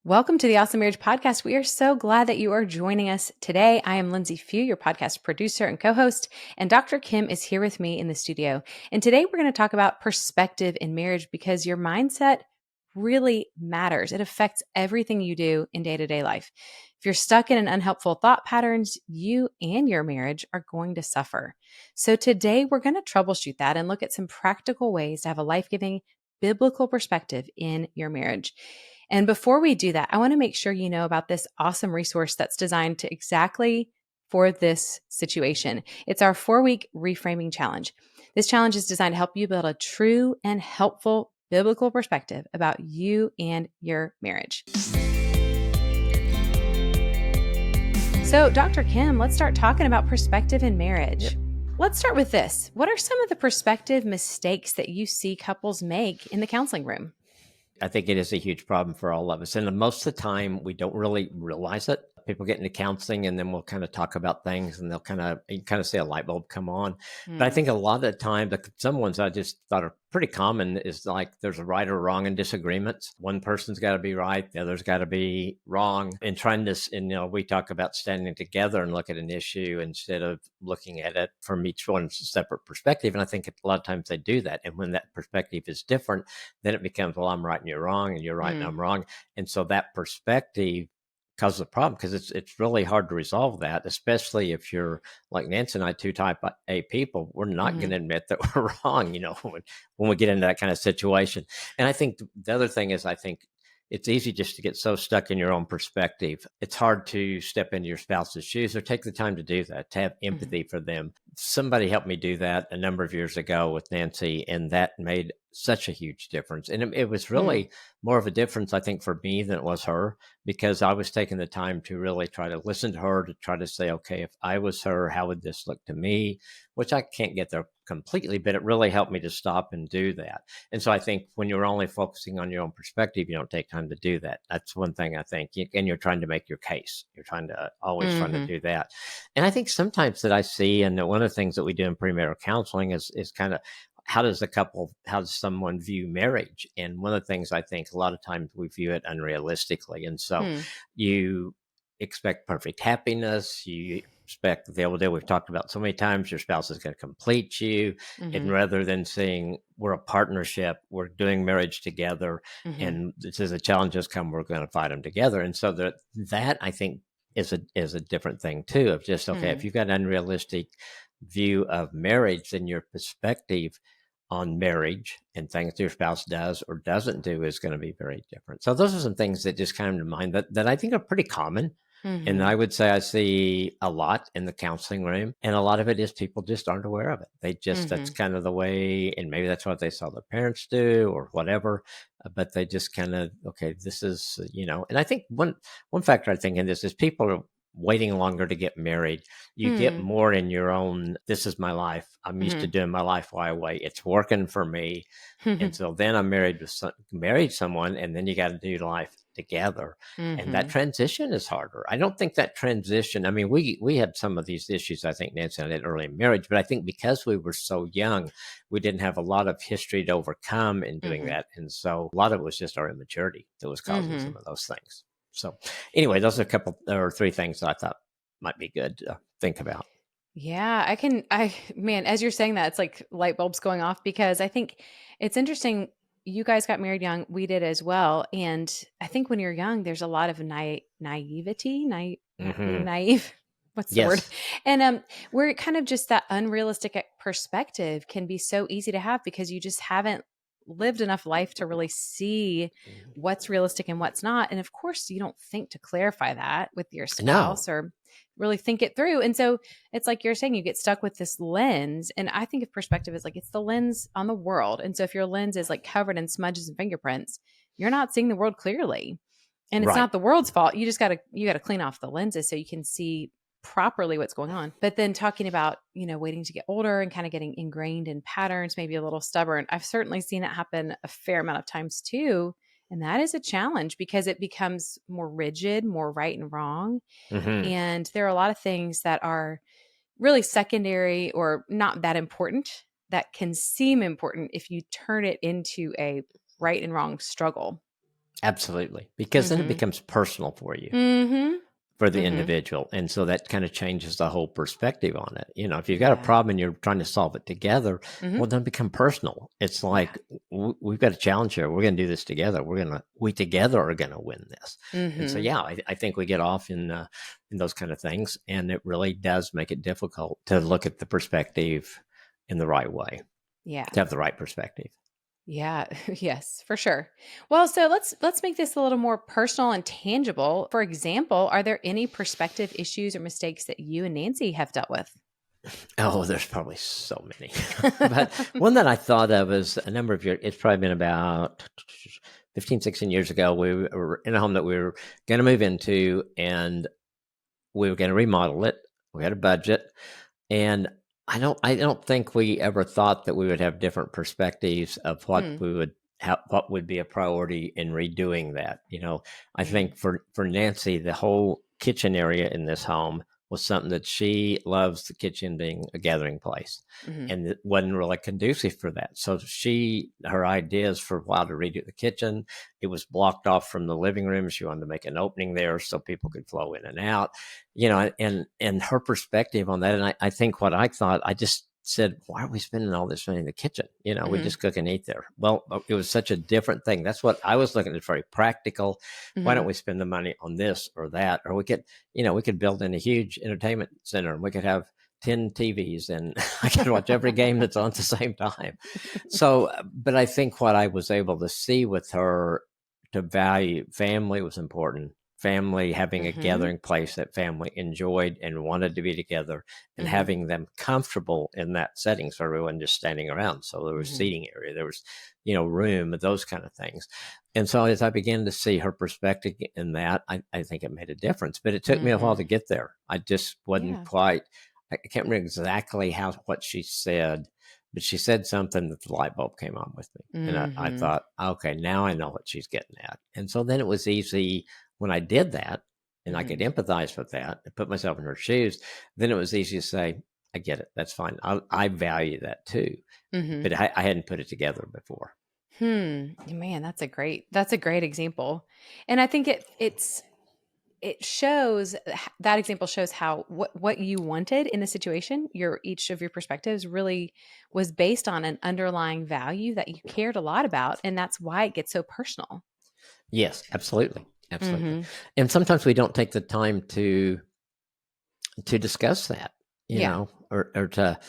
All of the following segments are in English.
Welcome to the Awesome Marriage Podcast. We are so glad that you are joining us today. I am Lindsay Few, your podcast producer and co-host, and Dr. Kim is here with me in the studio. And today we're going to talk about perspective in marriage because your mindset really matters. It affects everything you do in day-to-day life. If you're stuck in an unhelpful thought patterns, you and your marriage are going to suffer. So today we're going to troubleshoot that and look at some practical ways to have a life-giving biblical perspective in your marriage. And before we do that, I want to make sure you know about this awesome resource that's designed to exactly for this situation. It's our 4-week reframing challenge. This challenge is designed to help you build a true and helpful biblical perspective about you and your marriage. So, Dr. Kim, let's start talking about perspective in marriage. Yep. Let's start with this. What are some of the perspective mistakes that you see couples make in the counseling room? I think it is a huge problem for all of us. And most of the time, we don't really realize it. People get into counseling and then we'll kind of talk about things and you kind of see a light bulb come on. But I think a lot of the time, some ones I just thought are pretty common is like there's a right or wrong in disagreements. One person's got to be right. The other's got to be wrong. And we talk about standing together and look at an issue instead of looking at it from each one's separate perspective. And I think a lot of times they do that. And when that perspective is different, then it becomes, well, I'm right and you're wrong, and you're right and I'm wrong. And so that perspective causes a problem because it's really hard to resolve that, especially if you're like Nancy and I, two type A people. We're not going to admit that we're wrong, when we get into that kind of situation. And I think the other thing is, I think it's easy just to get so stuck in your own perspective. It's hard to step into your spouse's shoes or take the time to do that, to have empathy for them. Somebody helped me do that a number of years ago with Nancy, and that made such a huge difference. And it was really more of a difference, I think, for me than it was her, because I was taking the time to really try to listen to her, to try to say, okay, if I was her, how would this look to me? Which I can't get there completely, but it really helped me to stop and do that. And so I think when you're only focusing on your own perspective, you don't take time to do that. That's one thing I think. And you're trying to make your case. You're trying to do that. And I think sometimes that I see, and one of the things that we do in premarital counseling is kind of, how does someone view marriage? And one of the things I think a lot of times we view it unrealistically. And so you expect perfect happiness. You expect the old deal we've talked about so many times, your spouse is going to complete you. And rather than saying we're a partnership, we're doing marriage together, and this is a challenges come, we're going to fight them together. And so that I think is a different thing too, of just, okay, if you've got an unrealistic view of marriage, then your perspective on marriage and things your spouse does or doesn't do is going to be very different. So those are some things that just come to mind that I think are pretty common. And I would say I see a lot in the counseling room, and a lot of it is people just aren't aware of it. They just, that's kind of the way, and maybe that's what they saw their parents do or whatever, but they just kind of, okay, this is, and I think one factor I think in this is people are waiting longer to get married. You get more in your own, this is my life. I'm used to doing my life my way. It's working for me. And so then I'm married someone, and then you got to do life together. And that transition is harder. I don't think that transition, I mean, we had some of these issues, I think Nancy and I did early in marriage, but I think because we were so young, we didn't have a lot of history to overcome in doing that. And so a lot of it was just our immaturity that was causing some of those things. So anyway, those are a couple or three things that I thought might be good to think about. Yeah, man, as you're saying that, it's like light bulbs going off, because I think it's interesting. You guys got married young. We did as well. And I think when you're young, there's a lot of naivety, being naive. What's the word? And where it kind of just that unrealistic perspective can be so easy to have because you just haven't lived enough life to really see what's realistic and what's not. And of course, you don't think to clarify that with your spouse or really think it through. And so it's like you're saying, you get stuck with this lens. And I think of perspective as like, it's the lens on the world. And so if your lens is like covered in smudges and fingerprints, you're not seeing the world clearly. And it's not the world's fault. You just you got to clean off the lenses so you can see properly what's going on. But then talking about, waiting to get older and kind of getting ingrained in patterns, maybe a little stubborn. I've certainly seen it happen a fair amount of times too. And that is a challenge because it becomes more rigid, more right and wrong. And there are a lot of things that are really secondary or not that important that can seem important if you turn it into a right and wrong struggle. Absolutely, because then it Mhm. becomes personal for you. Mhm. For the Mhm. individual, and so that kinda changes the whole perspective on it. If you've got a Yeah. problem and you're trying to solve it together, Mhm. well, then become personal. It's Yeah. like, "We've got a challenge here. We're gonna do this together. We together are gonna win this." And so, Mhm. yeah, I think we get off in those kind of things, and it really does make it difficult to look at the perspective in the right way, Yeah. to have the right perspective. Yeah, yes, for sure. Well, so let's make this a little more personal and tangible. For example, are there any perspective issues or mistakes that you and Nancy have dealt with? Oh, there's probably so many. But one that I thought of is a number of years, it's probably been about 15, 16 years ago. We were in a home that we were going to move into, and we were going to remodel it. We had a budget, and I don't think we ever thought that we would have different perspectives of Hmm. what would be a priority in redoing that. I Mm, think for Nancy, the whole kitchen area in this home was something that she loves, the kitchen being a gathering place, mhm, and it wasn't really conducive for that. So her ideas for a while to redo the kitchen, it was blocked off from the living room. She wanted to make an opening there so people could flow in and out, and her perspective on that. And I think what I thought, I just said, why are we spending all this money in the kitchen? We mhm, just cook and eat there. Well, it was such a different thing. That's what I was looking at. Very practical. Why don't mhm. we spend the money on this or that? Or we could build in a huge entertainment center, and we could have 10 TVs, and I could watch every game that's on at the same time. So, but I think what I was able to see with her, to value family was important. Family, having a Mhm, gathering place that family enjoyed and wanted to be together, and mhm, having them comfortable in that setting, so everyone just standing around. So there was mhm, seating area, there was, room, those kind of things. And so as I began to see her perspective in that, I think it made a difference. But it took me a while mhm. to get there. I just wasn't Yeah. quite. I can't remember exactly what she said, but she said something that the light bulb came on with me. And I Mhm, thought, okay, now I know what she's getting at. And so then it was easy when I did that, and I could mhm, empathize with that and put myself in her shoes. Then it was easy to say, I get it. That's fine. I value that too. mhm. But I hadn't put it together before. Man, that's a great example. And I think it shows that example shows how what you wanted in the situation, your each of your perspectives really was based on an underlying value that you cared a lot about, and that's why it gets so personal. Yes, absolutely. Absolutely. Mhm. And sometimes we don't take the time to discuss that, Yeah. or to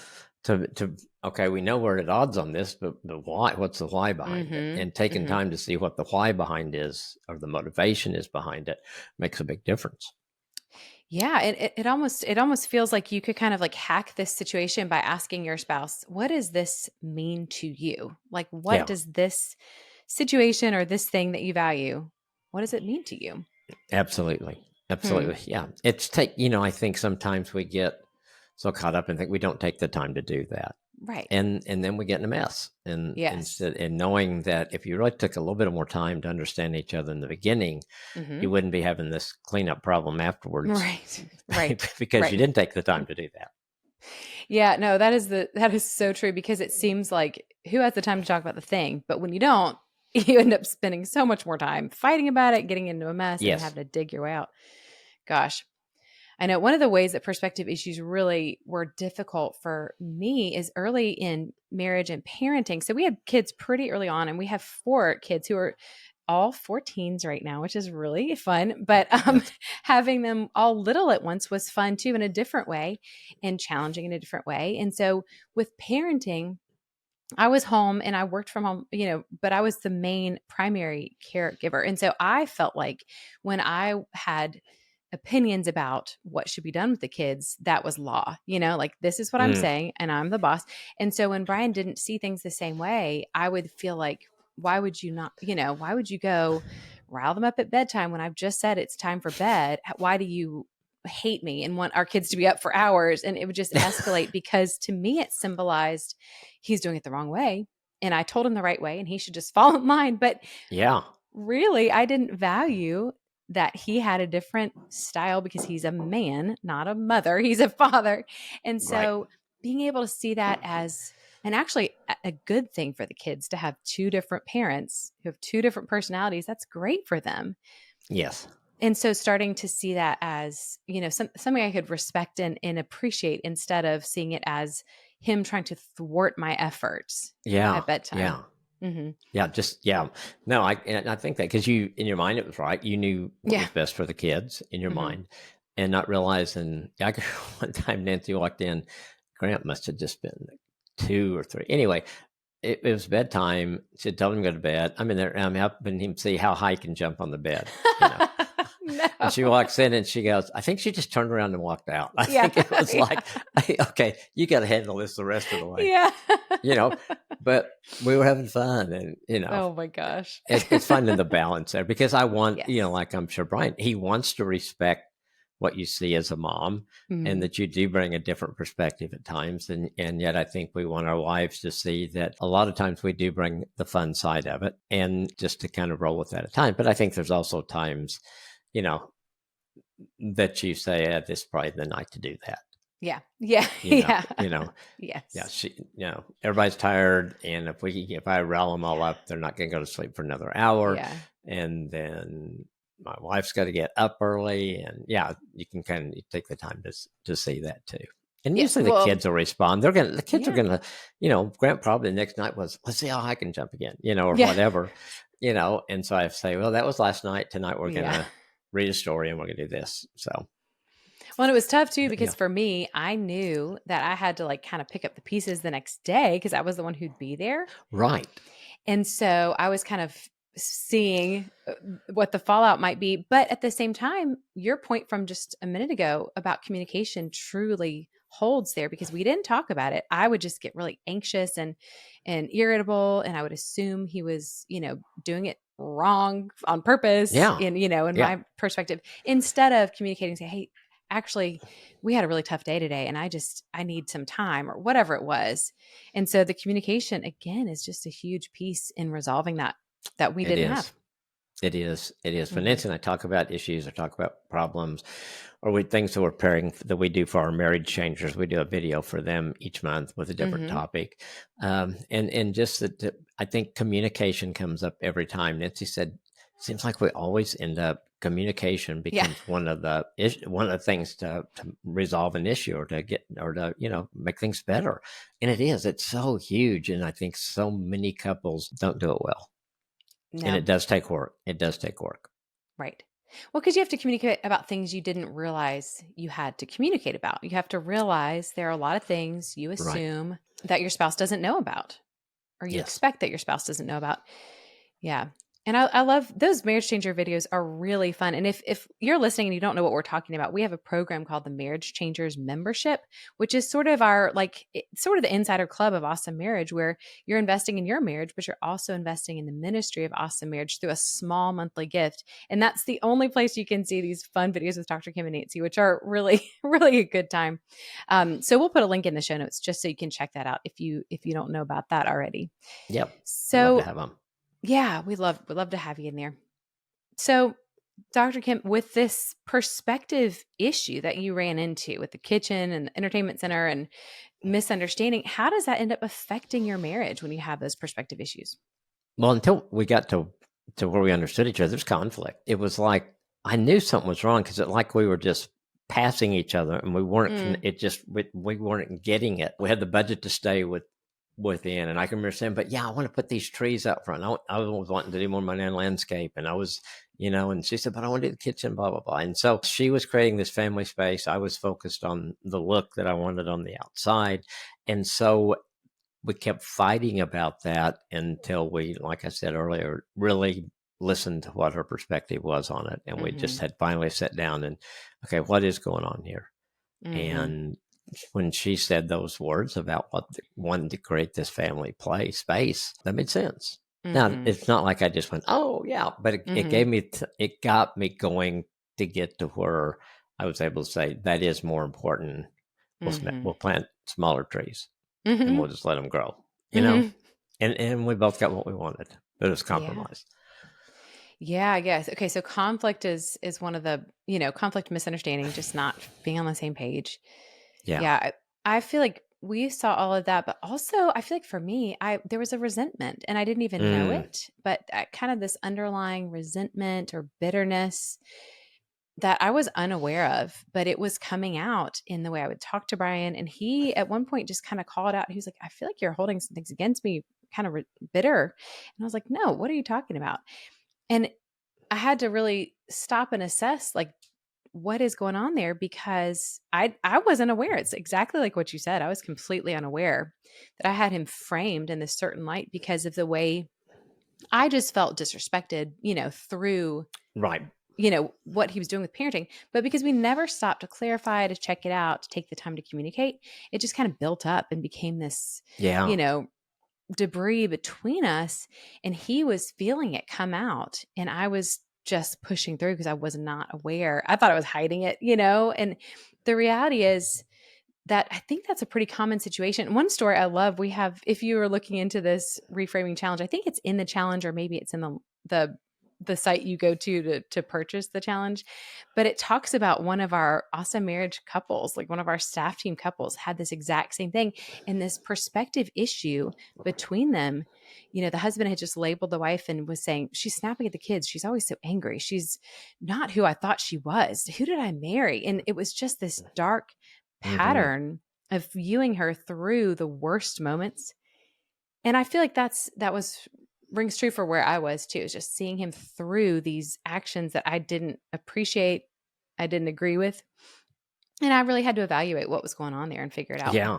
okay, we know we're at odds on this, but the why, what's the why behind it? Mhm. And taking Mhm. time to see what the why behind is, or the motivation is behind it, makes a big difference. Yeah, it almost feels like you could kind of like hack this situation by asking your spouse, "What does this mean to you? Like what Yeah, does this situation or this thing that you value, what does it mean to you?" absolutely. Hmm. Absolutely. Yeah. I think sometimes we get so caught up and think we don't take the time to do that. Right. And then we get in a mess. And Yes. instead, and knowing that if you really took a little bit more time to understand each other in the beginning, you Mhm. wouldn't be having this cleanup problem afterwards Right. Right. because you Right. didn't take the time to do that. Yeah, no, that is so true because it seems like who has the time to talk about the thing? But when you don't, you end up spending so much more time fighting about it, getting into a mess, and then Yes. having to dig your way out. Gosh. I know one of the ways that perspective issues really were difficult for me is early in marriage and parenting. So we had kids pretty early on, and we have four kids who are all 14s right now, which is really fun. But That's having them all little at once was fun too, in a different way and challenging in a different way. And so with parenting, I was home and I worked from home, but I was the main primary caregiver. And so I felt like when I had opinions about what should be done with the kids, that was law, like this is what I'm mm, saying and I'm the boss. And so when Brian didn't see things the same way, I would feel like, why would you not, why would you go rile them up at bedtime when I've just said it's time for bed? Why do you hate me and want our kids to be up for hours? And it would just escalate because to me, it symbolized he's doing it the wrong way. And I told him the right way and he should just fall in line. But yeah. really, I didn't value that he had a different style because he's a man, not a mother. He's a father. And Right. so being able to see that as And actually, a good thing for the kids to have two different parents who have two different personalities. That's great for them. Yes. And so starting to see that as, something I could respect and appreciate instead of seeing it as him trying to thwart my efforts Yeah. at bedtime. Yeah. Hmm. Yeah, just yeah. No, I think that because you in your mind it was right. You knew what Yeah. was best for the kids in your Hmm. mind, and not realizing. I can one time Nancy walked in. Grant must have just been like 2 or 3. Anyway, it was bedtime. She told him to go to bed. I'm in there. And I'm helping him see how high he can jump on the bed. You know, and she No. walks in and she goes, I think she just turned around and walked out. I Yeah. think it was Yeah. like, okay, you got to handle this the rest of the way. Yeah. You know, but we were having fun, and Oh my gosh. it's finding the balance there because I want, Yes. like I'm sure Brian, he wants to respect what you see as a mom and Mhm. that you do bring a different perspective at times. And yet I think we want our wives to see that a lot of times we do bring the fun side of it and just to kind of roll with that at times. But I think there's also times, you know, that you say, this is probably the night to do that. Yeah. Yeah. You know, Yeah. you know, yeah, Yes. everybody's tired, and if I rile them all up, they're not going to go to sleep for another hour, Yeah. and then my wife's got to get up early, and yeah, you can kind of take the time to see that too. And Yes. usually the Well, kids will respond. The kids are yeah. gonna, Grant probably the next night was, let's see how I can jump again, or Yeah. whatever, And so I say, well, that was last night. Tonight we're Yeah. gonna read a story and we're gonna do this. So, Well, and it was tough too but yeah, because for me, I knew that I had to like kind of pick up the pieces the next day because I was the one who'd be there. right, And so I was kind of seeing what the fallout might be. But at the same time, your point from just a minute ago about communication truly holds there because we didn't talk about it. I would just get really anxious and irritable and I would assume he was, doing it wrong on purpose yeah, in yeah. my perspective instead of communicating say, "Hey, actually we had a really tough day today and I need some time," or whatever it was. And so the communication again is just a huge piece in resolving that we It didn't is. have. It is. It is. When Mhm. Nancy and I talk about issues or talk about problems or things that we're pairing that we do for our marriage changers, we do a video for them each month with a different Mhm. topic. And just that I think communication comes up every time. Nancy said, seems like we always end up communication Yeah. becomes one of the things to resolve an issue or to get or to make things better, and it is. It's so huge, and I think so many couples don't do it well. And No. it does take work. It does take work. Right. Well, because you have to communicate about things you didn't realize you had to communicate about. You have to realize there are a lot of things you Right. assume that your spouse doesn't know about or you Yes. expect that your spouse doesn't know about. Yeah. And I love those marriage changer videos are really fun. And if you're listening and you don't know what we're talking about, we have a program called the Marriage Changers Membership, which is sort of sort of the insider club of Awesome Marriage, where you're investing in your marriage, but you're also investing in the ministry of Awesome Marriage through a small monthly gift. And that's the only place you can see these fun videos with Dr. Kim and Nancy, which are really, really a good time. So we'll put a link in the show notes just so you can check that out if you don't know about that already. Yep. I'd love to So have them. yeah, we'd love to have you in there. So, Dr. Kim, with this perspective issue that you ran into with the kitchen and the entertainment center and misunderstanding, how does that end up affecting your marriage when you have those perspective issues? Well, until we got to where we understood each other, there's conflict. It was like I knew something was wrong because it like we were just passing each other and we weren't. Mm, It just we weren't getting it. We had the budget to stay within, and I can remember saying, "But yeah, I want to put these trees out front. I was wanting to do more of my own landscape, and I was." And she said, but I want to do the kitchen, blah, blah, blah. And so she was creating this family space. I was focused on the look that I wanted on the outside. And so we kept fighting about that until we, like I said earlier, really listened to what her perspective was on it. And we just mhm, had finally sat down and, okay, what is going on here? mhm, And when she said those words about wanting to create this family play space, that made sense. Now, mhm, it's not like I just went, oh, yeah, but it mhm, gave me, it got me going to get to where I was able to say, that is more important. mhm, We'll plant smaller trees and mhm, we'll just let them grow, you know? mhm. And we both got what we wanted, but it was Yeah. compromise. Yeah, I guess. Okay, so conflict is one of the, conflict misunderstanding, just not being on the same page. Yeah. Yeah, I feel like we saw all of that, but also I feel like for me, I there was a resentment and I didn't even know Mm, it, but kind of this underlying resentment or bitterness that I was unaware of, but it was coming out in the way I would talk to Brian. And he, at one point, just kind of called out. He was like, I feel like you're holding some things against me, kind of bitter. And I was like, no, what are you talking about? And I had to really stop and assess, like, what is going on there because I wasn't aware. It's exactly like what you said. I was completely unaware that I had him framed in this certain light because of the way I just felt disrespected, through right. what he was doing with parenting. But because we never stopped to clarify, to check it out, to take the time to communicate, it just kind of built up and became this, you Yeah. know, debris between us. And he was feeling it come out. And I was just pushing through because I was not aware. I thought I was hiding it, and the reality is that I think that's a pretty common situation. One story I love, we have, if you were looking into this reframing challenge, I think it's in the challenge or maybe it's in the the site you go to purchase the challenge, but it talks about one of our awesome marriage couples, like one of our staff team couples had this exact same thing, and this perspective issue between them. The husband had just labeled the wife and was saying, she's snapping at the kids, she's always so angry, she's not who I thought she was, who did I marry? And it was just this dark Hmm. pattern of viewing her through the worst moments. And I feel like that was rings true for where I was too, is just seeing him through these actions that I didn't appreciate, I didn't agree with. And I really had to evaluate what was going on there and figure it out. Yeah.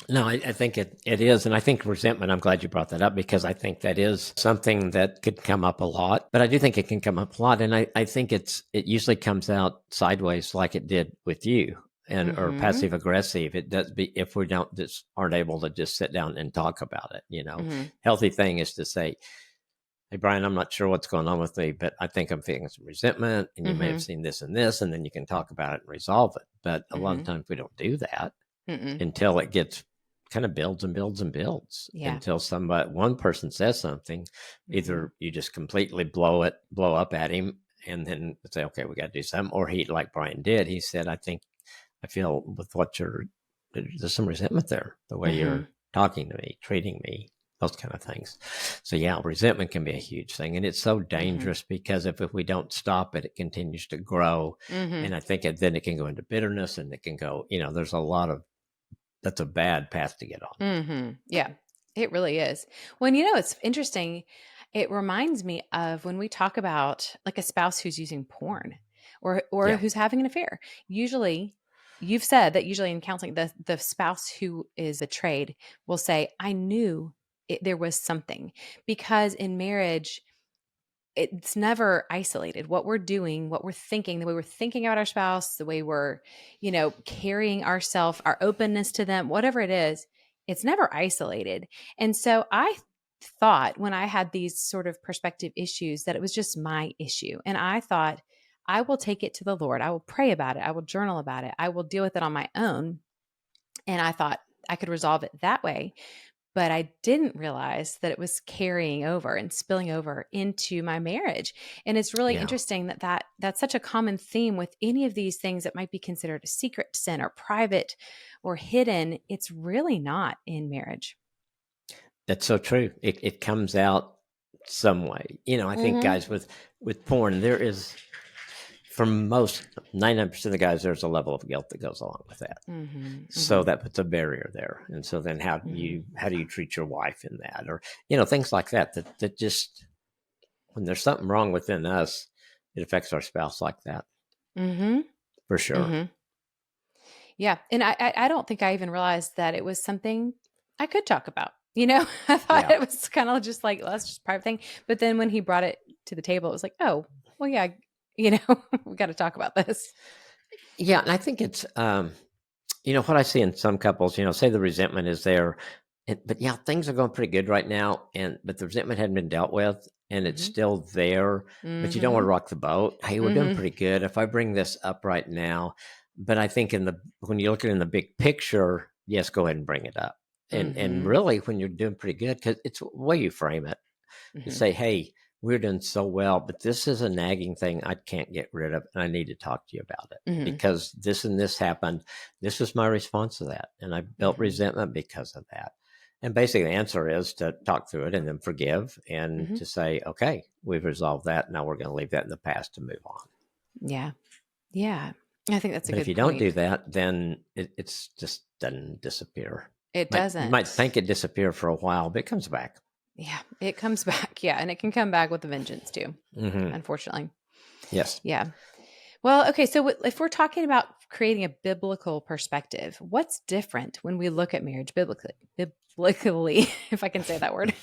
No, I think it is. And I think resentment, I'm glad you brought that up because I think that is something that could come up a lot. But I do think it can come up a lot. And I think it usually comes out sideways like it did with you and or Mhm. passive aggressive. It does be if we don't just aren't able to just sit down and talk about it. Mhm. Healthy thing is to say, hey Brian, I'm not sure what's going on with me, but I think I'm feeling some resentment and you may have Mhm. seen this and this, and then you can talk about it and resolve it. But a lot of Mhm. times we don't do that Mhm. until it gets kind of builds and builds and builds Yeah. until one person says something. Mhm. Either you just completely blow up at him and then say, okay, we got to do something. Or he, like Brian did, he said, I feel with there's some resentment there, the way Mhm. you're talking to me, treating me, those kind of things. So yeah, resentment can be a huge thing. And it's so Mhm. dangerous because if we don't stop it, it continues to grow. Mhm. And I think then it can go into bitterness and it can go, there's a lot of that's a bad path to get on. Mhm. Yeah, it really is. Well, it's interesting. It reminds me of when we talk about like a spouse who's using porn or Yeah. who's having an affair. Usually, you've said that usually in counseling, the spouse who is betrayed will say, "I knew there was something," because in marriage it's never isolated. What we're doing, what we're thinking, the way we're thinking about our spouse, the way we're, carrying ourselves, our openness to them, whatever it is, it's never isolated. And so I thought when I had these sort of perspective issues that it was just my issue. And I thought, I will take it to the Lord. I will pray about it. I will journal about it. I will deal with it on my own. And I thought I could resolve it that way, but I didn't realize that it was carrying over and spilling over into my marriage. And it's really Yeah. interesting that's such a common theme with any of these things that might be considered a secret sin or private or hidden. It's really not in marriage. That's so true. It comes out some way. I think Mhm. guys with porn, there is for most 99% of the guys, there's a level of guilt that goes along with that. Mhm. So Mhm. that puts a barrier there. And so then Mhm. how do you treat your wife in that? Or, things like that just when there's something wrong within us, it affects our spouse like that Mhm. for sure. Mhm. Yeah, and I don't think I even realized that it was something I could talk about. I thought Yeah. it was kind of just like, well, that's just a private thing. But then when he brought it to the table, it was like, oh, well, yeah, we got to talk about this. Yeah. And I think it's, what I see in some couples, say the resentment is there, but yeah, things are going pretty good right now, but the resentment hadn't been dealt with, and it's Mhm. still there. But you don't want to Mhm. rock the boat. Hey, we're doing Mhm. pretty good. If I bring this up right now, but I think when you look at it in the big picture, yes, go ahead and bring it up. And Mhm. really, when you're doing pretty good, because it's the way you frame it, to Mhm. say, hey. we're doing so well, but this is a nagging thing I can't get rid of, and I need to talk to you about it Mhm. because this and this happened. This was my response to that, and I built Mhm. resentment because of that. And basically, the answer is to talk through it and then forgive and Mhm. to say, okay, we've resolved that. Now we're going to leave that in the past to move on. Yeah. Yeah. I think that's a But if good you don't do point. that, then it's just doesn't disappear. It You might doesn't. think it disappeared for a while, but it comes back. Yeah, it comes back. Yeah, and it can come back with a vengeance too, Hmm. unfortunately. Yes. Yeah. Well, okay, so if we're talking about creating a biblical perspective, what's different when we look at marriage biblically? Biblically, if I can say that word.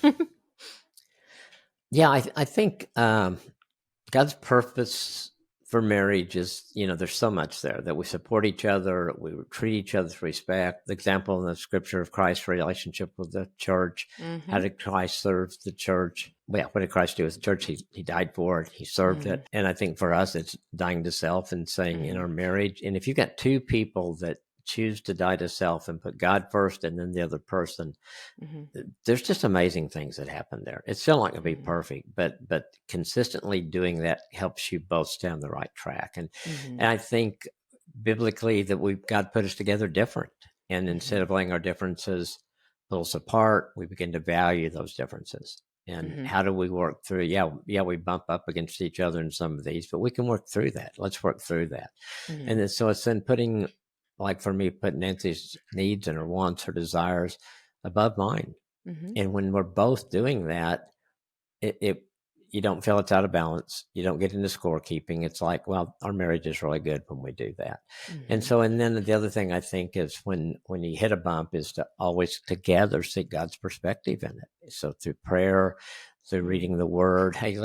Yeah, I think God's purpose for marriage is, there's so much there that we support each other, we treat each other with respect. The example in the scripture of Christ's relationship with the church. How Mhm. did Christ serve the church? Well, yeah, what did Christ do with the church? He died for it, he served Mhm. it. And I think for us, it's dying to self and saying in Mhm. our marriage. And if you've got two people that choose to die to self and put God first and then the other person, Mhm. there's just amazing things that happen there. It's still not going to be Mhm. perfect, but consistently doing that helps you both stay on the right track. And Mhm. I think biblically that God put us together different, and instead Mhm. of letting our differences pull us apart, we begin to value those differences. And Mhm. how do we work through? Yeah, we bump up against each other in some of these, but we can work through that. Let's work through that. And Mhm. then so it's then putting, like for me, putting Nancy's needs and her wants, her desires above mine. Mhm. And when we're both doing that, it you don't feel it's out of balance. You don't get into scorekeeping. It's like, well, our marriage is really good when we do that. And Mhm. so, and then the other thing I think is when you hit a bump is to always together see God's perspective in it. So through prayer, through Mhm. reading the Word, hey,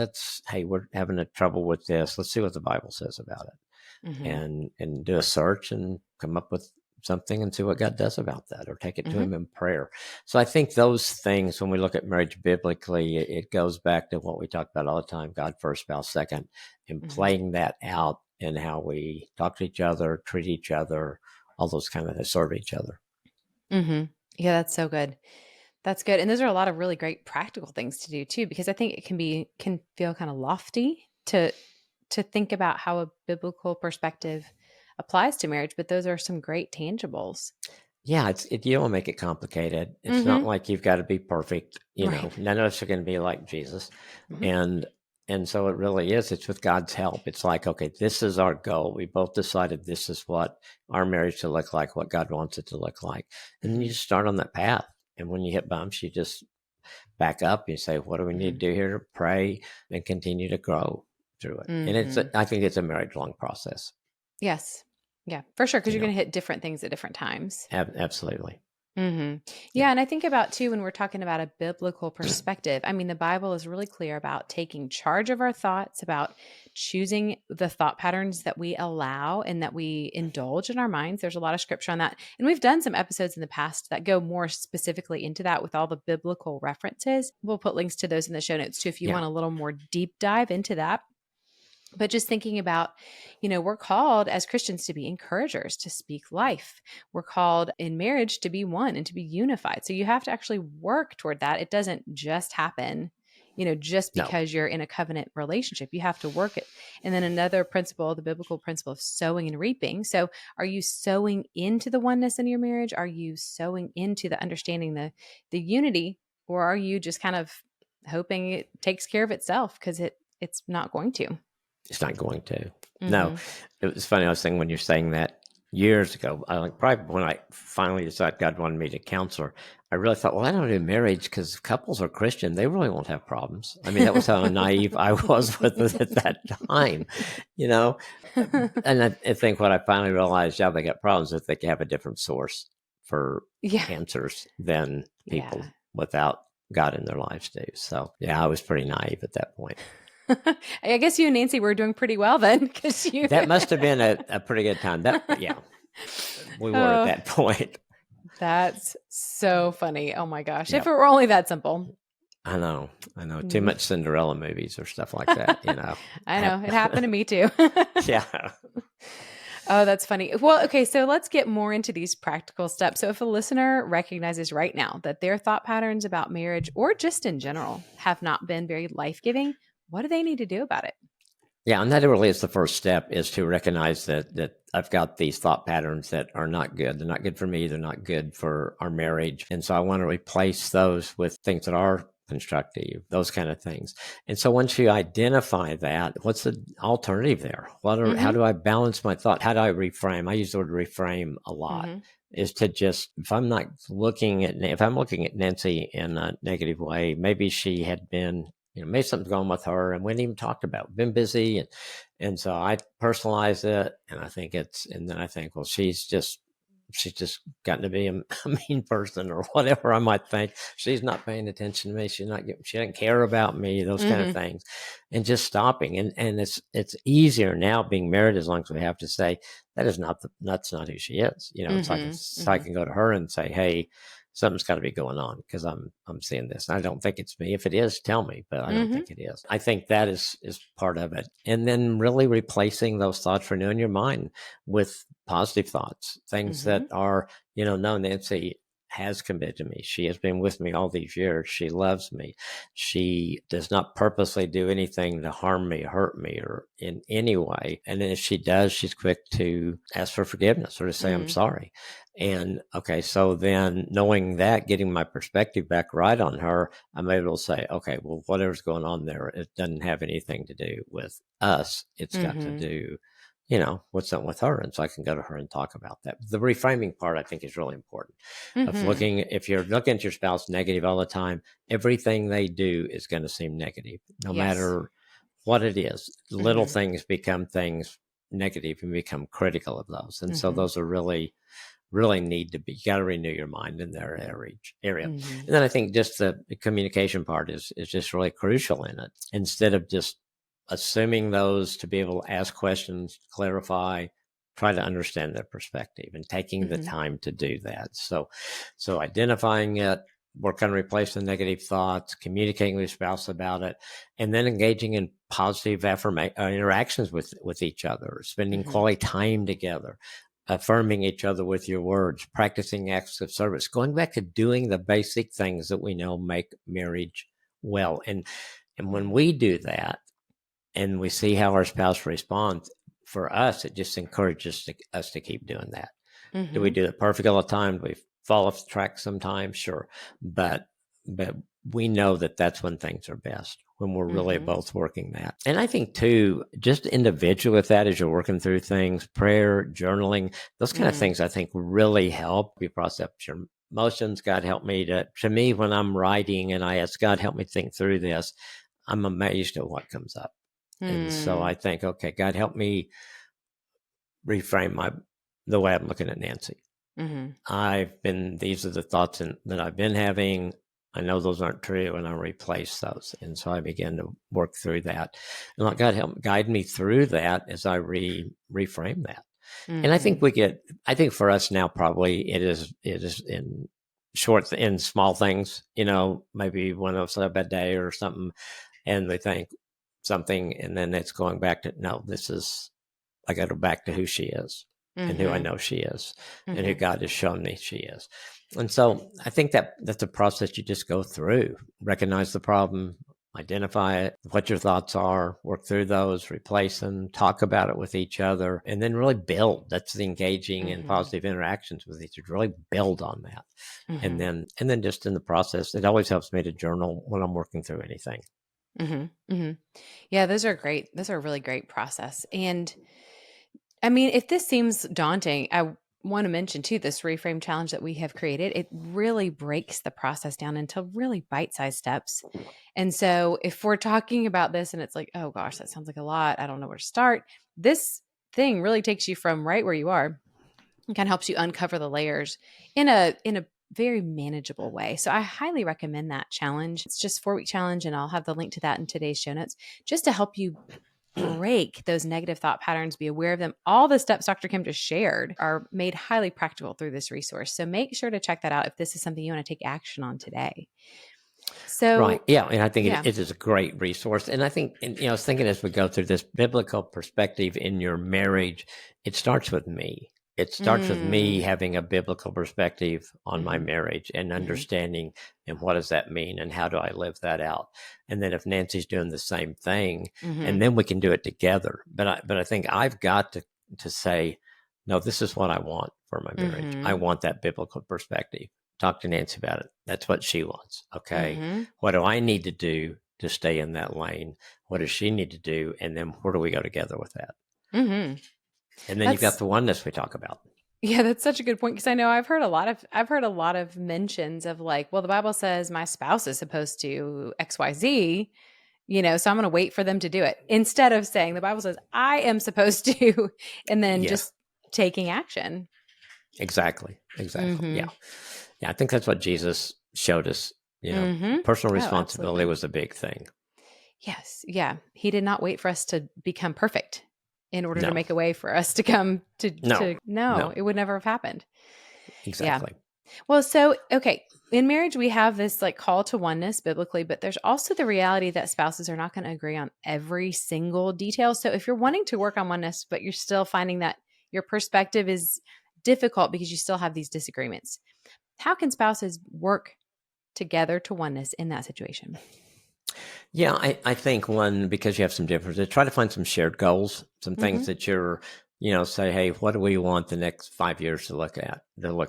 we're having a trouble with this. Let's see what the Bible says about it, Mhm. and do a search and come up with something and see what God does about that, or take it to Mhm. him in prayer. So I think those things, when we look at marriage biblically, it goes back to what we talk about all the time: God first, spouse second, and Mhm. playing that out in how we talk to each other, treat each other, all those kind of serve each other. Mhm. Yeah, that's so good. That's good. And those are a lot of really great practical things to do too, because I think it can feel kind of lofty to think about how a biblical perspective applies to marriage, but those are some great tangibles. Yeah, you don't make it complicated. It's not Mhm. like you've got to be perfect. Right. None of us are going to be like Jesus, Mhm. and and so it really is. It's with God's help. It's like, okay, this is our goal. We both decided this is what our marriage should look like, what God wants it to look like, and then you Mhm. just start on that path. And when you hit bumps, you just back up. You say, what do we need Mhm. to do here? Pray and continue to grow through it. And Mhm. I think it's a marriage long process. Yes. Yeah, for sure, because You you're know, gonna hit different things at different times. absolutely. Mhm. Yeah. Yeah, and I think about too when we're talking about a biblical perspective. I mean, the Bible is really clear about taking charge of our thoughts, about choosing the thought patterns that we allow and that we indulge in our minds. There's a lot of scripture on that. And we've done some episodes in the past that go more specifically into that with all the biblical references. We'll put links to those in the show notes too if you Yeah. want a little more deep dive into that. But just thinking about, we're called as Christians to be encouragers, to speak life. We're called in marriage to be one and to be unified. So you have to actually work toward that. It doesn't just happen, just No. because you're in a covenant relationship. You have to work it. And then another principle, the biblical principle of sowing and reaping. So are you sowing into the oneness in your marriage? Are you sowing into the understanding the unity? Or are you just kind of hoping it takes care of itself because it's not going to? It's not going to. No, Mhm. it was funny. I was thinking when you're saying that years ago, probably when I finally decided God wanted me to counselor, I really thought, well, I don't do marriage because couples are Christian. They really won't have problems. I mean, that was how naive I was with it at that time, you know? Uh, And I think what I finally realized, yeah, they got problems if they have a different source for Yeah. answers than people Yeah. without God in their lives do. So, yeah, I was pretty naive at that point. I guess you and Nancy were doing pretty well then because you That must have been a pretty good time. Yeah, we were at Oh, that point. that's so funny. Oh my gosh. If it Yep. were only that simple. I know. Too Mm. much Cinderella movies or stuff like that, I know. It happened to me too. Yeah. Oh, that's funny. Well, okay, so let's get more into these practical steps. So, if a listener recognizes right now that their thought patterns about marriage or just in general have not been very life giving, what do they need to do about it? Yeah, and that really is the first step, is to recognize that I've got these thought patterns that are not good. They're not good for me. They're not good for our marriage. And so I want to replace those with things that are constructive, those kind of things. And so once you identify that, what's the alternative there? How Mhm. do I balance my thought? How do I reframe? I use the word reframe a lot. Mhm. Is to just, if I'm looking at Nancy in a negative way, maybe she had been, maybe something's going with her and we hadn't even talked about it. Been busy, and so I personalize it, and then I think, well, she's just gotten to be a, a mean person or whatever I might think. She's not paying attention to me. She doesn't care about me, those kind of Mhm. things. And just stopping. And it's easier now being married, as long as we have to say, that's not who she is. Mhm. So I Mhm. can go to her and say, hey, something's got to be going on because I'm seeing this. And I don't think it's me. If it is, tell me, but I don't Mhm. think it is. I think that is part of it. And then really replacing those thoughts, renewing your mind with positive thoughts, things that Mhm. are, no, Nancy has committed to me. She has been with me all these years. She loves me. She does not purposely do anything to harm me, hurt me, or in any way. And then if she does, she's quick to ask for forgiveness or to say, I'm Mhm. sorry. And okay, so then knowing that, getting my perspective back right on her, I'm able to say, okay, well, whatever's going on there, it doesn't have anything to do with us. It's got to Mhm. do, what's up with her. And so I can go to her and talk about that. The reframing part, I think, is really important. Mhm. If you're looking at your spouse negative all the time, everything they do is going to seem negative, no Yes. matter what it is. Little Mhm. things become things negative and become critical of those. And so Mhm. those are really need to be, you got to renew your mind in their area. Mhm. And then I think just the communication part is just really crucial in it. Instead of just assuming those, to be able to ask questions, clarify, try to understand their perspective, and taking the Mhm. time to do that. So identifying it, work on replacing negative thoughts, communicating with your spouse about it, and then engaging in positive interactions with each other, spending Mhm. quality time together, affirming each other with your words, practicing acts of service, going back to doing the basic things that we know make marriage well. And when Mhm. we do that and we see how our spouse responds, for us, it just encourages us to keep doing that. Do we Mhm. do it perfect all the time? Do we fall off the track sometimes? Sure. But but we know that that's when things are best, when we're really Mhm. both working that. And I think too, just individual with that, as you're working through things, prayer, journaling, those kind of Mhm. things I think really help you process your emotions. God help me to me when I'm writing and I ask God help me think through this, I'm amazed at what comes up. And so I Mm. think, okay, God help me reframe the way I'm looking at Nancy. Mhm. These are the thoughts that I've been having. I know those aren't true, and I replace those. And so I begin to work through that. And let God help guide me through that as I reframe that. And Mhm. I think for us now, probably it is in small things, maybe one of us have a bad day or something, and they think something, and then it's going back to, no, I got to go back to who she is and who I Mhm. know she is and who Mhm. God has shown me she is. And so I think that's a process you just go through, recognize the problem, identify it, what your thoughts are, work through those, replace them, talk about it with each other, and then really build. That's the engaging and Mhm. positive interactions with each other. Really build on that. Mhm. And then just in the process, it always helps me to journal when I'm working through anything. Mhm. Mhm. Yeah, those are great. Those are a really great process. And I mean, if this seems daunting, I want to mention too this reframe challenge that we have created. It really breaks the process down into really bite-sized steps. And so if we're talking about this and it's like, oh gosh, that sounds like a lot. I don't know where to start. This thing really takes you from right where you are and kind of helps you uncover the layers in a very manageable way. So I highly recommend that challenge. It's just 4-week challenge and I'll have the link to that in today's show notes just to help you break those negative thought patterns, be aware of them. All the steps Dr. Kim just shared are made highly practical through this resource. So make sure to check that out if this is something you want to take action on today. Right. So, Yeah. And I think yeah. it is a great resource. And I think, I was thinking as we go through this biblical perspective in your marriage, it starts with me. It starts with me Mm. having a biblical perspective on my Mhm. marriage and Mhm. understanding and what does that mean and how do I live that out. And then if Nancy's doing the same thing, Mhm. and then we can do it together. But I think I've got to say, no, this is what I want for my marriage. I Mhm. want that biblical perspective. Talk to Nancy about it. That's what she wants. Okay. Mhm. What do I need to do to stay in that lane? What does she need to do? And then where do we go together with that? Mhm. And then you've got That's the oneness we talk about. Yeah, that's such a good point because I know I've heard a lot of mentions of like, well, the Bible says my spouse is supposed to XYZ, so I'm going to wait for them to do it instead of saying the Bible says I am supposed to and then Yes. just taking action. Exactly. Exactly. Yeah. Mhm. Yeah. I think that's what Jesus showed us. Mhm. Personal Oh, responsibility absolutely. was a big thing. Yes. Yeah. He did not wait for us to become perfect in order to No, make a way for us to come no, to no, no. it would never have happened. Yeah. Exactly. Well, so okay, in marriage we have this like call to oneness biblically, but there's also the reality that spouses are not going to agree on every single detail. So if you're wanting to work on oneness, but you're still finding that your perspective is difficult because you still have these disagreements, how can spouses work together to oneness in that situation? Yeah. I think one, because you have some differences, try to find some shared goals, some things Mhm. that say, hey, what do we want the next 5 years to look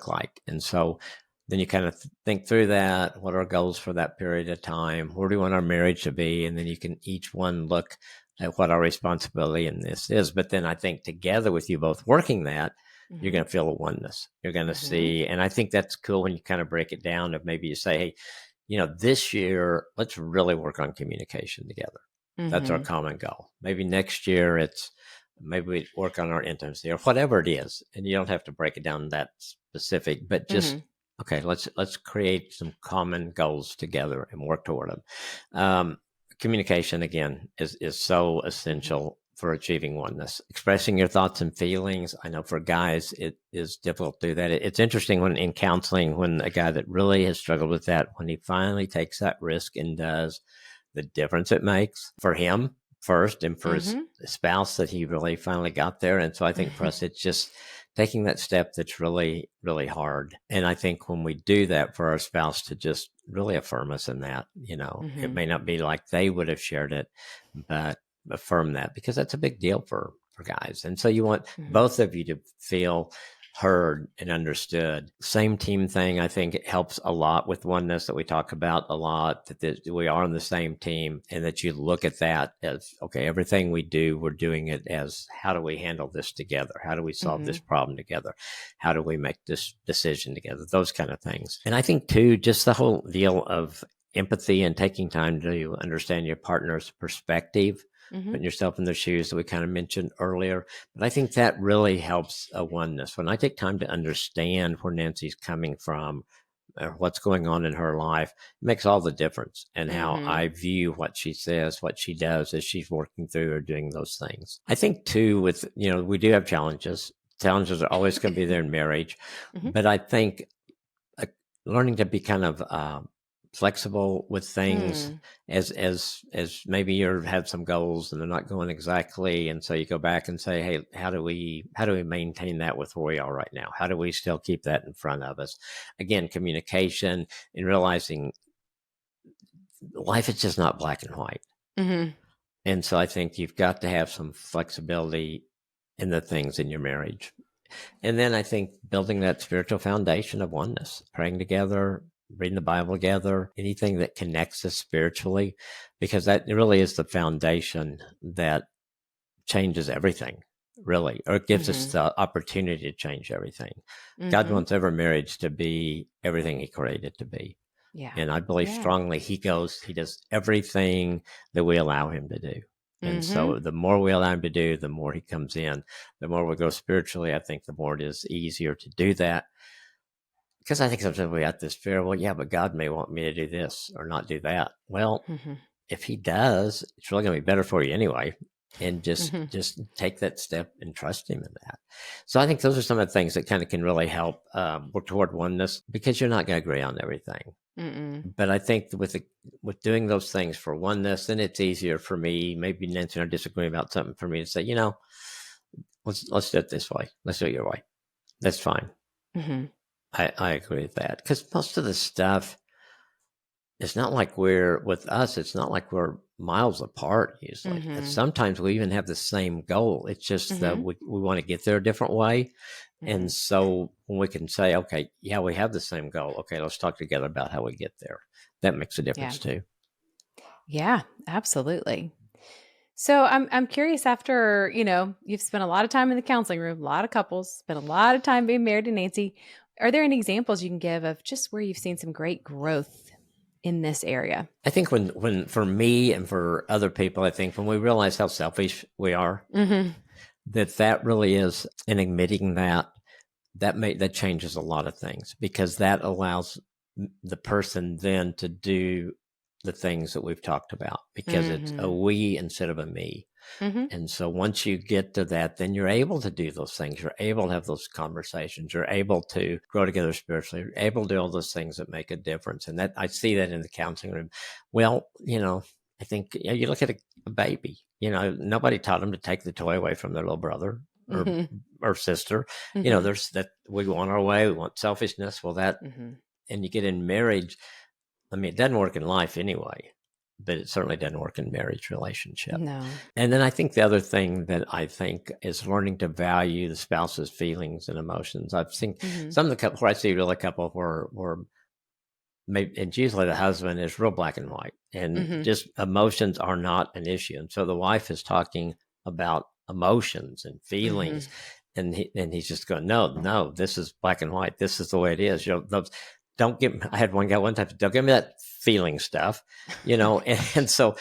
like? And so then you kind of think through that. What are our goals for that period of time? Where do we want our marriage to be? And then you can each one look at what our responsibility in this is. But then I think together with you both working that, you're Mhm. going to feel a oneness. You're going to Mhm. see. And I think that's cool when you kind of break it down of maybe you say, hey, this year, let's really work on communication together. That's our Mhm. common goal. Maybe next year, maybe we work on our intimacy or whatever it is. And you don't have to break it down that specific, but just, Mhm. okay, let's create some common goals together and work toward them. Um, Communication again is so Mhm. essential for achieving oneness. Expressing your thoughts and feelings. I know for guys it is difficult to do that. It's interesting when in counseling when a guy that really has struggled with that, when he finally takes that risk and does, the difference it makes for him first and for his Mhm. spouse that he really finally got there. And so I think for us, it's just taking that step that's really, really hard. And I think when we do that for our spouse to just really affirm us in that, it Mhm. may not be like they would have shared it, but affirm that because that's a big deal for guys. And so you want Mhm. both of you to feel heard and understood. Same team thing. I think it helps a lot with oneness that we talk about a lot, that we are on the same team and that you look at that as, okay, everything we do, we're doing it as how do we handle this together? How do we solve this Mhm. problem together? How do we make this decision together? Those kind of things. And I think too, just the whole deal of empathy and taking time to understand your partner's perspective, Mhm. putting yourself in their shoes that we kind of mentioned earlier. But I think that really helps a oneness. When I take time to understand where Nancy's coming from or what's going on in her life, it makes all the difference in how Mhm. I view what she says, what she does as she's working through or doing those things. I think too, we do have challenges. Challenges are always going to be there in marriage. Mhm. But I think uh, learning to be kind of flexible with things Mm. as maybe you have some goals and they're not going exactly, and so you go back and say, hey, how do we maintain that with where we are right now? How do we still keep that in front of us? Again, communication and realizing life is just not black and white. Mhm. And so I think you've got to have some flexibility in the things in your marriage. And then I think building that spiritual foundation of oneness, praying together, reading the Bible together, anything that connects us spiritually, because that really is the foundation that changes everything, really, or it gives us Mhm. the opportunity to change everything. God Mhm. wants every marriage to be everything He created it to be. Yeah. And I believe Yeah. strongly He does everything that we allow Him to do. And Mhm. so the more we allow Him to do, the more He comes in. The more we grow spiritually, I think the more it is easier to do that. Because I think sometimes we have this fear, well, yeah, but God may want me to do this or not do that. Well, Mhm. if He does, it's really going to be better for you anyway. And just Mhm. just take that step and trust Him in that. So I think those are some of the things that kind of can really help work toward oneness because you're not going to agree on everything. Mm-mm. But I think with doing those things for oneness, then it's easier for me. Maybe Nancy and I disagree about something for me to say, let's do it this way. Let's do it your way. That's fine. Mhm. I agree with that because most of the stuff, it's not like we're with us. It's not like we're miles apart. Usually, Mhm. sometimes we even have the same goal. It's just that Mhm. we want to get there a different way. And Mhm. so when we can say, okay, yeah, we have the same goal. Okay, let's talk together about how we get there. That makes a Yeah. difference too. Yeah, absolutely. So I'm curious after, you've spent a lot of time in the counseling room, a lot of couples, spent a lot of time being married to Nancy. Are there any examples you can give of just where you've seen some great growth in this area? I think when for me and for other people, I think when we realize how selfish we are, Mhm. that really is, and admitting that changes a lot of things because that allows the person then to do the things that we've talked about because it's a Mhm. we instead of a me. Mhm. And so once you get to that, then you're able to do those things. You're able to have those conversations. You're able to grow together spiritually. You're able to do all those things that make a difference. And that I see that in the counseling room. Well, I think you look at a baby. Nobody taught them to take the toy away from their little brother or Mhm. or sister. Mhm. There's that we want our way. We want selfishness. Well, Mhm. and you get in marriage. I mean, it doesn't work in life anyway, but it certainly doesn't work in marriage relationship. No. And then I think the other thing that I think is learning to value the spouse's feelings and emotions. I've seen Mhm. some of the couples where I see really a couple where maybe, and usually the husband is real black and white, and Mhm. just emotions are not an issue. And so the wife is talking about emotions and feelings, Mhm. and he's just going, no, no, this is black and white. This is the way it is. Don't give. I had one guy one time. Don't give me that feeling stuff, and so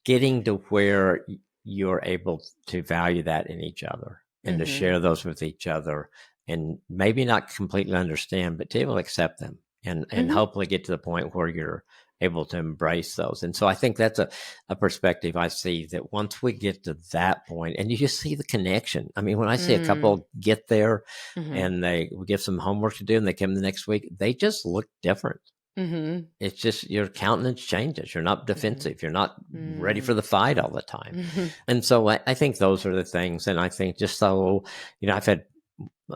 getting to where you're able to value that in each other and to Mhm. share those with each other and maybe not completely understand, but to able to accept them and Mhm. hopefully get to the point where you're able to embrace those. And so I think that's a perspective I see that once we get to that point and you just see the connection. I mean, when I see a Mm. couple get there Mhm. and we give some homework to do and they come the next week, they just look different. Mhm. It's just your countenance changes. You're not Mhm. defensive. You're not ready for Mm. the fight all the time. Mhm. And so I think those are the things. And I think just so, I've had,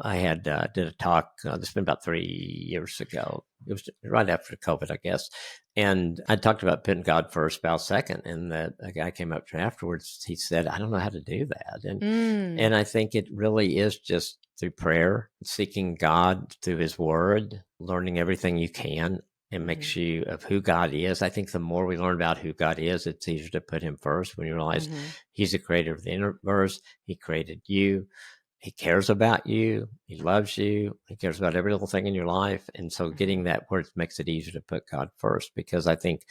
I had did a talk. This has been about 3 years ago. It was right after COVID, I guess. And I talked about putting God first, spouse second. And a guy came up to me afterwards. He said, "I don't know how to do that." Mm. And I think it really is just through prayer, seeking God through His Word, learning everything you can. It Mhm. makes you of who God is. I think the more we learn about who God is, it's easier to put Him first when you realize Mhm. He's the creator of the universe. He created you. He cares about you. He loves you. He cares about every little thing in your life. And so getting Mhm. that word makes it easier to put God first because I think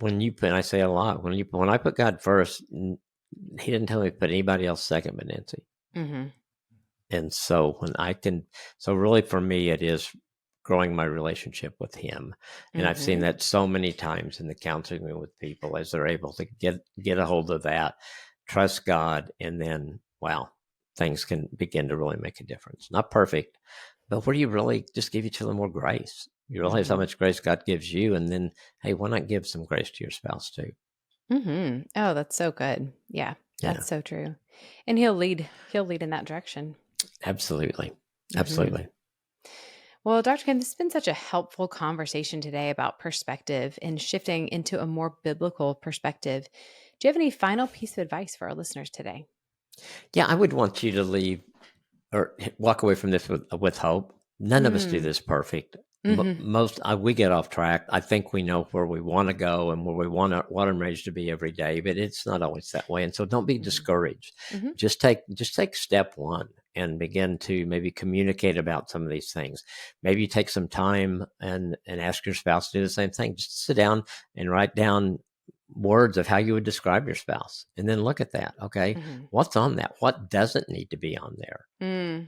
I say a lot, when I put God first, He didn't tell me to put anybody else second but Nancy. Mhm. And so so really for me, it is growing my relationship with Him. And I've seen Mhm. that so many times in the counseling room with people as they're able to get a hold of that, trust God, and then, wow, things can begin to really make a difference. Not perfect, but where you really just give each other more grace. You realize how Mhm. much grace God gives you, and then, hey, why not give some grace to your spouse too? Mhm. Oh, that's so good. Yeah, Yeah, that's so true. And he'll lead in that direction. absolutely. Mhm. Absolutely. Well, Dr. Kim, this has been such a helpful conversation today about perspective and shifting into a more biblical perspective. Do you have any final piece of advice for our listeners today? Yeah, I would want you to leave or walk away from this with hope. None of us do Mm. this perfect. Mhm. Most we get off track. I think we know where we want to go and where we want our marriage to be every day, but it's not always that way. And so, don't be Mhm. discouraged. Mhm. Just take step one and begin to maybe communicate about some of these things. Maybe you take some time and ask your spouse to do the same thing. Just sit down and write down words of how you would describe your spouse, and then look at that. Okay, Mhm. what's on that? What doesn't need to be on there? Mm.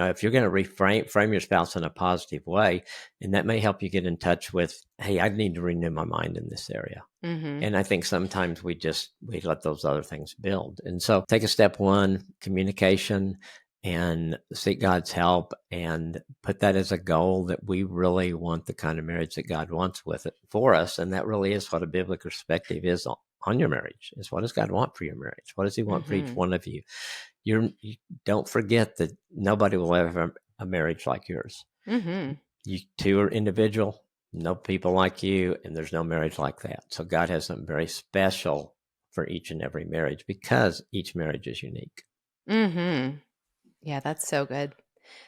If you're going to frame your spouse in a positive way, and that may help you get in touch with, hey, I need to renew my mind in this area. Mhm. And I think sometimes we let those other things build. And so take a step one, communication, and seek God's help and put that as a goal that we really want the kind of marriage that God wants with it for us. And that really is what a biblical perspective is on your marriage, is what does God want for your marriage? What does He want for each Mhm. one of you? You don't forget that nobody will ever have a marriage like yours. Mhm. You two are individual, no people like you, and there's no marriage like that. So God has something very special for each and every marriage because each marriage is unique. Mhm. Yeah, that's so good.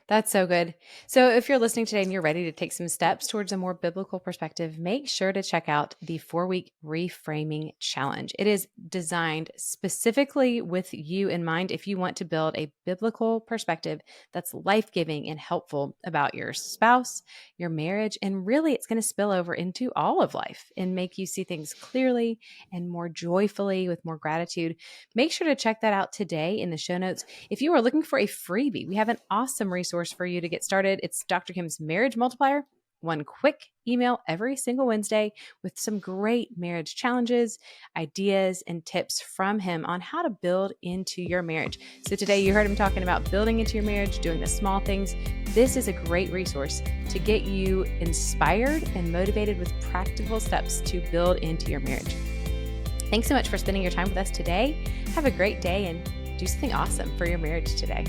That's so good. So, if you're listening today and you're ready to take some steps towards a more biblical perspective, make sure to check out the 4 week reframing challenge. It is designed specifically with you in mind if you want to build a biblical perspective that's life giving and helpful about your spouse, your marriage, and really it's going to spill over into all of life and make you see things clearly and more joyfully with more gratitude. Make sure to check that out today in the show notes. If you are looking for a freebie, we have an awesome resource for you to get started. It's Dr. Kim's Marriage Multiplier. One quick email every single Wednesday with some great marriage challenges, ideas, and tips from him on how to build into your marriage. So, today you heard him talking about building into your marriage, doing the small things. This is a great resource to get you inspired and motivated with practical steps to build into your marriage. Thanks so much for spending your time with us today. Have a great day and do something awesome for your marriage today.